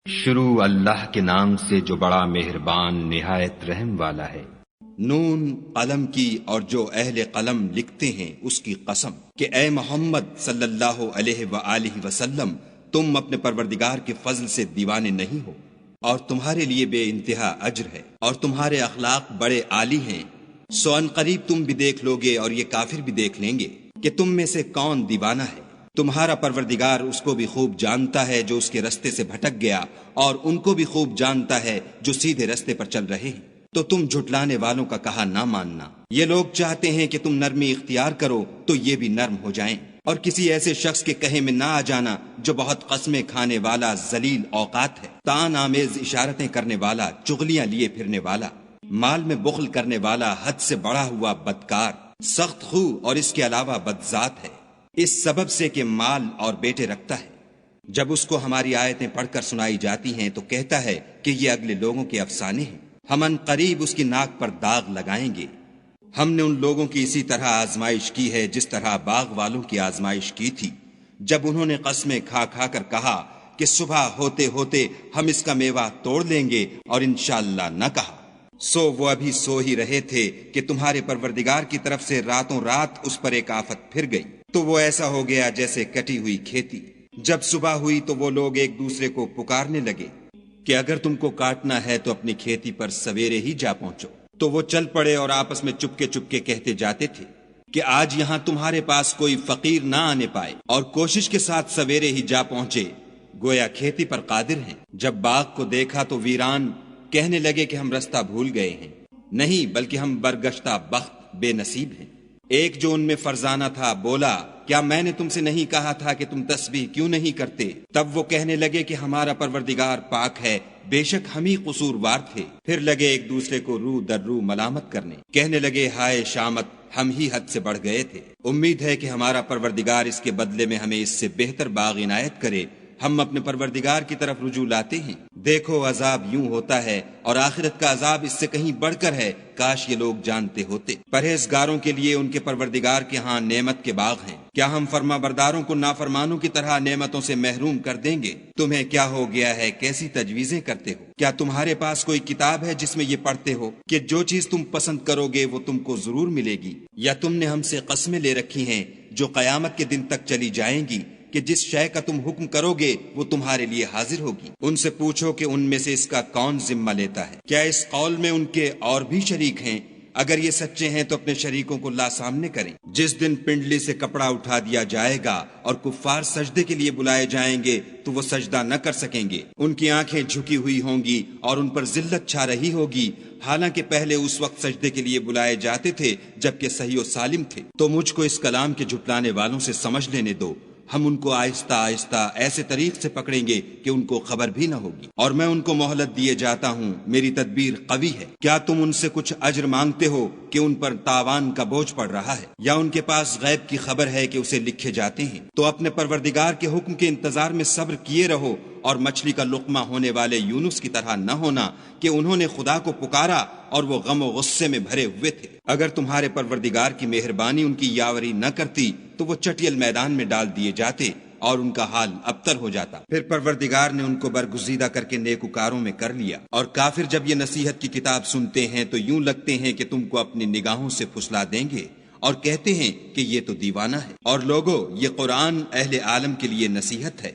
شروع اللہ کے نام سے جو بڑا مہربان نہایت رحم والا ہے۔ نون قلم کی اور جو اہل قلم لکھتے ہیں اس کی قسم کہ اے محمد صلی اللہ علیہ وآلہ وسلم تم اپنے پروردگار کے فضل سے دیوانے نہیں ہو، اور تمہارے لیے بے انتہا اجر ہے، اور تمہارے اخلاق بڑے عالی ہیں۔ سو ان قریب تم بھی دیکھ لوگے اور یہ کافر بھی دیکھ لیں گے کہ تم میں سے کون دیوانہ ہے۔ تمہارا پروردگار اس کو بھی خوب جانتا ہے جو اس کے رستے سے بھٹک گیا، اور ان کو بھی خوب جانتا ہے جو سیدھے رستے پر چل رہے ہیں۔ تو تم جھٹلانے والوں کا کہا نہ ماننا۔ یہ لوگ چاہتے ہیں کہ تم نرمی اختیار کرو تو یہ بھی نرم ہو جائیں، اور کسی ایسے شخص کے کہے میں نہ آ جانا جو بہت قسمیں کھانے والا ذلیل اوقات ہے، طعن آمیز اشارتیں کرنے والا، چغلیاں لیے پھرنے والا، مال میں بخل کرنے والا، حد سے بڑھا ہوا بدکار، سخت خو اور اس کے علاوہ بدذات ہے، اس سبب سے کہ مال اور بیٹے رکھتا ہے۔ جب اس کو ہماری آیتیں پڑھ کر سنائی جاتی ہیں تو کہتا ہے کہ یہ اگلے لوگوں کے افسانے ہیں، ہم ان قریب اس کی ناک پر داغ لگائیں گے۔ ہم نے ان لوگوں کی اسی طرح آزمائش کی ہے جس طرح باغ والوں کی آزمائش کی تھی، جب انہوں نے قسمیں کھا کھا کر کہا کہ صبح ہوتے ہوتے ہم اس کا میوہ توڑ لیں گے، اور انشاءاللہ نہ کہا۔ سو وہ ابھی سو ہی رہے تھے کہ تمہارے پروردگار کی طرف سے راتوں رات اس پر ایک آفت پھر گئی، تو وہ ایسا ہو گیا جیسے کٹی ہوئی کھیتی۔ جب صبح ہوئی تو وہ لوگ ایک دوسرے کو پکارنے لگے کہ اگر تم کو کاٹنا ہے تو اپنی کھیتی پر سویرے ہی جا پہنچو۔ تو وہ چل پڑے اور آپس میں چپکے چپکے کہتے جاتے تھے کہ آج یہاں تمہارے پاس کوئی فقیر نہ آنے پائے، اور کوشش کے ساتھ سویرے ہی جا پہنچے، گویا کھیتی پر قادر ہیں۔ جب باغ کو دیکھا تو ویران، کہنے لگے کہ ہم رستہ بھول گئے ہیں، نہیں بلکہ ہم برگشتہ بخت بے نصیب ہیں۔ ایک جو ان میں فرزانہ تھا بولا، کیا میں نے تم سے نہیں کہا تھا کہ تم تسبیح کیوں نہیں کرتے؟ تب وہ کہنے لگے کہ ہمارا پروردگار پاک ہے، بے شک ہم ہی قصوروار تھے۔ پھر لگے ایک دوسرے کو رو در رو ملامت کرنے، کہنے لگے ہائے شامت، ہم ہی حد سے بڑھ گئے تھے۔ امید ہے کہ ہمارا پروردگار اس کے بدلے میں ہمیں اس سے بہتر باغ عنایت کرے۔ ہم اپنے پروردگار کی طرف رجوع لاتے ہیں۔ دیکھو عذاب یوں ہوتا ہے، اور آخرت کا عذاب اس سے کہیں بڑھ کر ہے، کاش یہ لوگ جانتے ہوتے۔ پرہیزگاروں کے لیے ان کے پروردگار کے ہاں نعمت کے باغ ہیں۔ کیا ہم فرما برداروں کو نافرمانوں کی طرح نعمتوں سے محروم کر دیں گے؟ تمہیں کیا ہو گیا ہے، کیسی تجویزیں کرتے ہو؟ کیا تمہارے پاس کوئی کتاب ہے جس میں یہ پڑھتے ہو کہ جو چیز تم پسند کرو گے وہ تم کو ضرور ملے گی؟ یا تم نے ہم سے قسمیں لے رکھی ہیں جو قیامت کے دن تک چلی جائیں گی کہ جس شے کا تم حکم کرو گے وہ تمہارے لیے حاضر ہوگی؟ ان سے پوچھو کہ ان میں سے اس کا کون ذمہ لیتا ہے؟ کیا اس قول میں ان کے اور بھی شریک ہیں؟ اگر یہ سچے ہیں تو اپنے شریکوں کو لا سامنے کریں۔ جس دن پنڈلی سے کپڑا اٹھا دیا جائے گا اور کفار سجدے کے لیے بلائے جائیں گے تو وہ سجدہ نہ کر سکیں گے، ان کی آنکھیں جھکی ہوئی ہوں گی اور ان پر ذلت چھا رہی ہوگی، حالانکہ پہلے اس وقت سجدے کے لیے بلائے جاتے تھے جبکہ صحیح و سالم تھے۔ تو مجھ کو اس کلام کے جھٹلانے والوں سے سمجھ لینے دو، ہم ان کو آہستہ آہستہ ایسے طریق سے پکڑیں گے کہ ان کو خبر بھی نہ ہوگی، اور میں ان کو مہلت دیے جاتا ہوں، میری تدبیر قوی ہے۔ کیا تم ان سے کچھ اجر مانگتے ہو کہ ان پر تاوان کا بوجھ پڑ رہا ہے، یا ان کے پاس غیب کی خبر ہے کہ اسے لکھے جاتے ہیں؟ تو اپنے پروردگار کے حکم کے انتظار میں صبر کیے رہو، اور مچھلی کا لقمہ ہونے والے یونس کی طرح نہ ہونا کہ انہوں نے خدا کو پکارا اور وہ غم و غصے میں بھرے ہوئے تھے۔ اگر تمہارے پروردگار کی مہربانی ان کی یاوری نہ کرتی تو وہ چٹیل میدان میں ڈال دیے جاتے اور ان کا حال ابتر ہو جاتا۔ پھر پروردگار نے ان کو برگزیدہ کر کے نیکوکاروں میں کر لیا، اور کافر جب یہ نصیحت کی کتاب سنتے ہیں تو یوں لگتے ہیں کہ تم کو اپنی نگاہوں سے پھسلا دیں گے، اور کہتے ہیں کہ یہ تو دیوانہ ہے۔ اور لوگو، یہ قرآن اہل عالم کے لیے نصیحت ہے۔